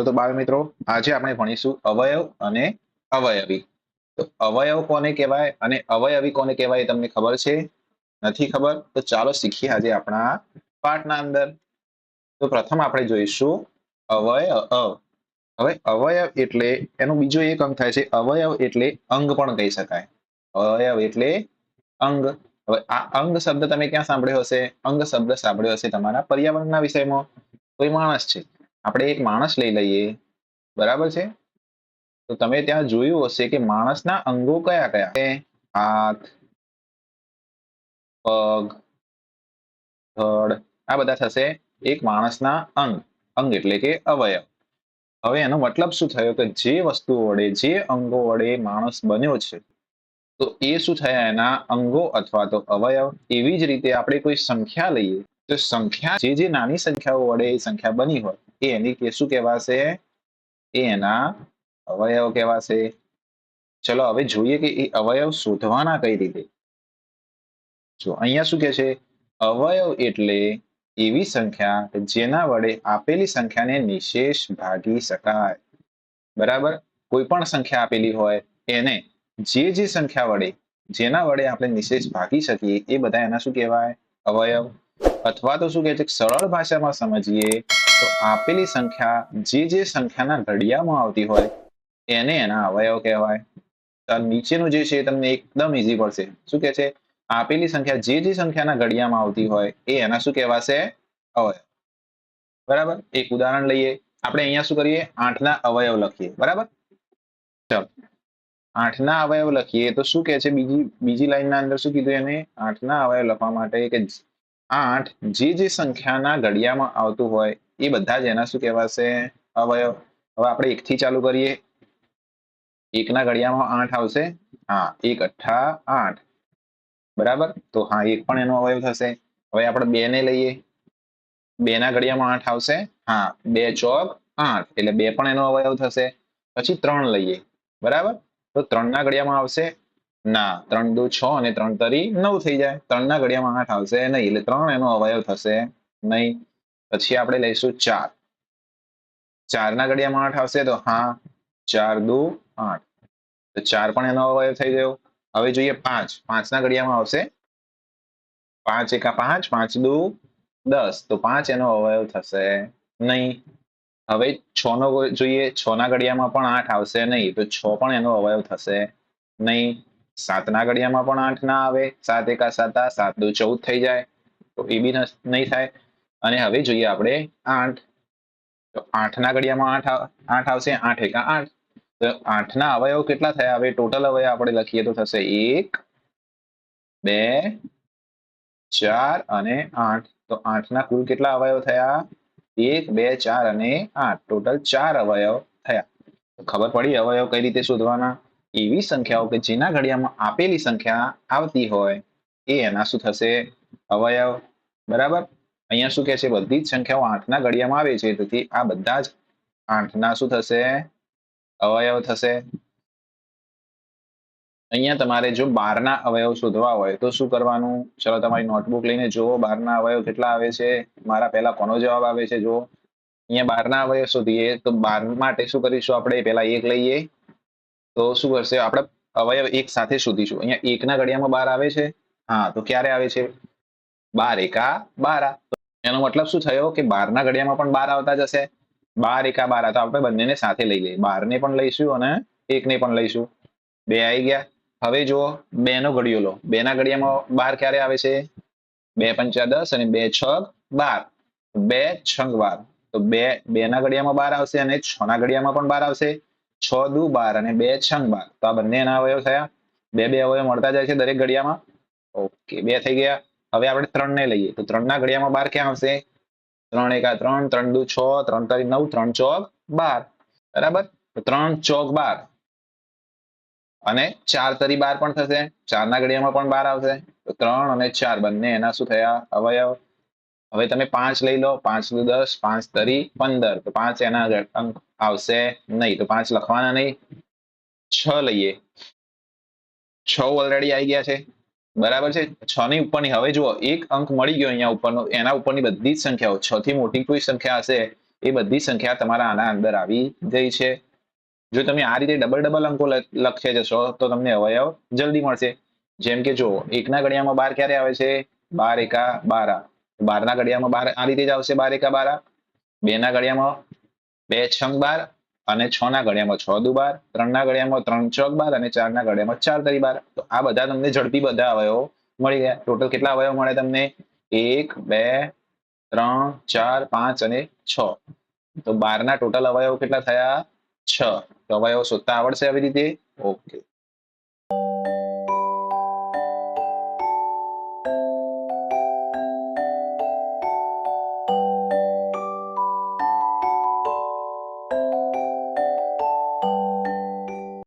चलो तो बाल मित्रों आज આપણે ભણીશું અવયવ અને અવયવી। તો અવયવ કોને કહેવાય અને અવયવી કોને કહેવાય તમને ખબર છે? નથી ખબર? તો ચાલો શીખીએ આજે આપણા પાઠના અંદર। તો પ્રથમ આપણે જોઈશું અવયવ। હવે અવયવ એટલે એનો બીજો એક અંગ થાય છે। અવયવ એટલે અંગ પણ કહી શકાય। અવયવ એટલે અંગ। હવે આ અંગ શબ્દ તમે ક્યાં સાંભળ્યો હશે? અંગ શબ્દ સાંભળ્યો હશે તમારા પર્યાવરણના વિષયમાં। કોઈ માણસ છે, આપણે એક માણસ લઈ લઈએ, બરાબર છે? તો તમે ત્યાં જોયું હશે કે માણસના અંગો કયા કયા છે? હાથ, પગ, ધડ, આ બધા થશે એક માણસના અંગ। અંગ એટલે કે અવયવ। હવે એનો મતલબ શું થયો કે જે વસ્તુ વડે, જે અંગો વડે માણસ બન્યો છે, તો એ શું થયા એના અંગો અથવા તો અવયવ। એવી જ રીતે આપણે કોઈ સંખ્યા લઈએ તો સંખ્યા જે નાની સંખ્યાઓ વડે એ સંખ્યા બની હોય એ એની શું કહેવાશે? એ એના અવયવ કહેવાશે। ચલો હવે જોઈએ કે એ અવયવ શોધવાના કઈ રીતે। જો અહીંયા શું કહે છે? અવયવ એટલે એવી સંખ્યા કે જેના વડે આપેલી સંખ્યાને નિશેષ ભાગી શકાય। બરાબર? કોઈ પણ સંખ્યા આપેલી હોય એને જે સંખ્યા વડે, જેના વડે આપણે નિશેષ ભાગી શકીએ એ બધા એના શું કહેવાય? અવયવ। અથવા તો શું કહે છે? સરળ ભાષામાં સમજીએ તો આપેલી સંખ્યા જે સંખ્યાના ઘડિયામાં આવતી હોય એને એના અવયવ કહેવાય। તો નીચેનું જે છે તમને એકદમ ઈઝી પડશે। શું કહે છે? આપેલી સંખ્યા જે સંખ્યાના ઘડિયામાં આવતી હોય એ એના શું કહેવાશે? અવયવ। બરાબર? એક ઉદાહરણ લઈએ। આપણે અહીંયા શું કરીએ? 8ના અવયવ લખીએ। બરાબર? ચલો 8ના અવયવ લખીએ તો શું કહે છે? બીજી લાઈનના અંદર શું કીધું એને? 8ના અવયવ લખવા માટે કે 8 જે સંખ્યાના ઘડિયામાં આવતું હોય એ બધા જ એના શું કહેવાશે? અવયવ। હવે આપણે 1 થી ચાલુ કરીએ। 1ના ઘડિયામાં 8 આવશે। હા, 1 અઠ્ઠા 8। બરાબર? તો હા, 1 પણ એનો અવયવ થશે। હવે આપણે 2 ને લઈએ। 2ના ઘડિયામાં 8 આવશે। હા, 2 ચોક 8 એટલે 2 પણ એનો અવયવ થશે। પછી 3 લઈએ। બરાબર? તો 3ના ઘડિયામાં આવશે? ના, 3 દુ 6 અને 3 તરી 9 થઈ જાય। 3ના ઘડિયામાં 8 આવશે નહીં એટલે 3 એનો અવયવ થશે નહીં। પછી આપણે લઈશું 4। 4ના ઘડિયામાં 8 આવશે તો હા, 4 દુ 8 તો 4 પણ એનો અવયવ થઈ ગયો। હવે જોઈએ 5। 5ના ઘડિયામાં આવશે? 5 એકા 5, 5 દુ 10 તો 5 એનો અવયવ થશે નહીં। હવે 6 નો જોઈએ। 6ના ઘડિયામાં પણ 8 આવશે નહીં તો 6 પણ એનો અવયવ થશે નહીં। 7ના ઘડિયામાં પણ 8 ના આવે। 7 એકા 7, 7 દુ 14 થઈ જાય તો એ બી નહીં થાય। અને હવે જોઈએ આપણે 8 તો 8ના ઘડિયામાં 8 આવશે। 8 એકા 8 તો 8ના અવયવ કેટલા થયા? હવે ટોટલ અવયવ આપણે લખીએ તો થશે 1, 2, 4 અને 8। તો 8ના કુલ કેટલા અવયવ થયા? 1, 2, 4 અને 8 ટોટલ 4 અવયવ થયા। ખબર પડી અવયવ કઈ રીતે શોધવાના? એવી સંખ્યાઓ કે જેના ઘડિયામાં આપેલી સંખ્યા આવતી હોય એ એના શું થશે? અવયવ। બરાબર? અહીંયા શું કહે છે? બધી જ સંખ્યાઓ 8ના ઘડિયામાં આવે છે તેથી આ બધા જ 8ના શું થશે? અવયવ થશે। અહીંયા તમારે જો 12ના અવયવ શોધવા હોય તો શું કરવાનું? ચલો તમારી નોટબુક લઈને જુઓ 12ના અવયવ કેટલા આવે છે। મારા પહેલા કોનો જવાબ આવે છે જુઓ। અહીંયા 12ના અવયવ શોધીએ તો 12 માટે શું કરીશું? આપણે પહેલા 1 લઈએ તો શું કરશે? આપણે અવયવ એક સાથે શોધીશું। અહીંયા 1ના ઘડિયામાં 12 આવે છે? હા, તો ક્યારે આવે છે? 12 એકા 12। એનો મતલબ શું થયો કે 12ના ઘડિયામાં પણ 12 આવતા જશે। 12 એકા 12 તો આપણે બંનેને સાથે લઈ લઈએ। 12ને પણ લઈશું અને 1ને પણ લઈશું। 2 આવી ગયા। હવે જુઓ 2નો ઘડિયો લો। 2ના ઘડિયામાં 12 ક્યારે આવે છે? 2 પંચા 10 અને 2 છગ 12 2 છંગ 12 તો 2ના ઘડિયામાં 12 આવશે અને 6ના ઘડિયામાં પણ 12 આવશે। 6 દુ 12 અને 2 છંગ 12 તો આ બંને એના અવયવ થયા। 2 અવયવ મળતા જાય છે દરેક ઘડિયામાં। ઓકે, 2 થઈ ગયા। હવે આપણે 3ને લઈએ તો 3ના ઘડિયામાં 12 ક્યાં આવશે? 3 એકા 3, 3 દુ 6, 3 તરી 9, 3 ચોક 12। બરાબર? તો 3 ચોક 12 અને 4 તરી 12 પણ થશે। 4ના ઘડિયામાં પણ 12 આવશે તો 3 અને 4 બંને એના શું થયા? અવયવ। હવે તમે 5 લઈ લો। 5 દુ 10, 5 તરી 15 તો 5 એના અંક આવશે નહીં તો 5 લખવાના નહીં। 6 લઈએ। 6 ઓલરેડી આવી ગયા છે। બરાબર છે? 6ની ઉપરની હવે જુઓ એક અંક મળી ગયો અહીંયા ઉપરનો, એના ઉપરની બધી જ સંખ્યાઓ 6 થી મોટી કોઈ સંખ્યા હશે એ બધી સંખ્યા તમારા આના અંદર આવી ગઈ છે. જો તમે આ રીતે ડબલ ડબલ અંકો લખ્યા જશો તો તમને અવયવ જલ્દી મળશે. જેમ કે જો 1 ના ઘડિયામાં 12 ક્યારે આવે છે? 12 એકા 12. 12 ના ઘડિયામાં 12 આ રીતે જ આવશે, 12 એકા 12. 2 ના ઘડિયામાં 2 છંગ 12 અને 6 ના ઘડિયામાં 6 દુ 12. 3 ના ઘડિયામાં 3 ચોક 12 અને 4 ના ઘડિયામાં 4 તરી 12. તો આ બધા તમને ઝડપી બધા અવયવો મળી ગયા. ટોટલ કેટલા અવયવ મળે તમને? 1 2 3 4 5 અને 6. તો 12 ના ટોટલ અવયવ કેટલા થયા? 6. તો અવયવ શોધતા આવડશે આવી રીતે? ઓકે.